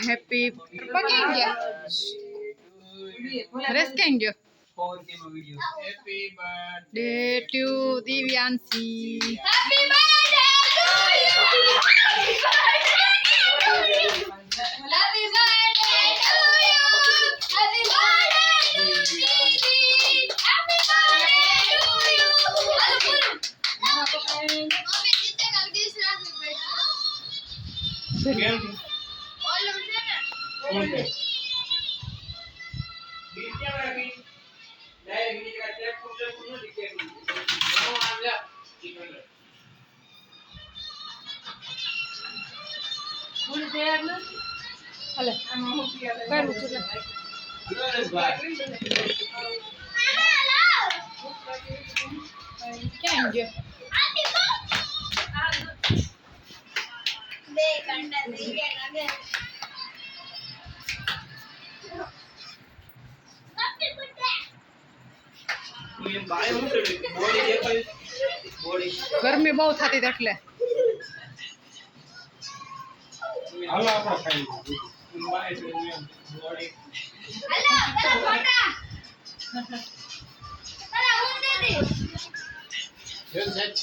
happy પગી ગયા રેસ કેમ ગયો happy day to Divyanshi happy birthday to you happy birthday to you happy birthday to દીદી હેપી બર્થડે ટુ યુ હાલો પૂરું મમ્મી જીતે કાલ 20 લાખ રૂપિયા કેમ ઓલું છે ને કોણ છે બીજા વાગી ડાયરેક્ટ બીજા ટેપ કોમ્પ્લેટ નો દીકે નો આવ્યા ઈકલે પૂરી તૈયાર ન હાલે કરું છું ભાઈ કેમ ગયો બે ઘંટા થઈ ગયા લાગે ये बाय हूं तो बॉडी देखो बॉडी ગરમી બહુ થતી હતી એટલે હાલો આપણો ખાઈ બાય તો બોડી હાલો પેલા ફોટા પેલા હું દે દે જેમ સેટ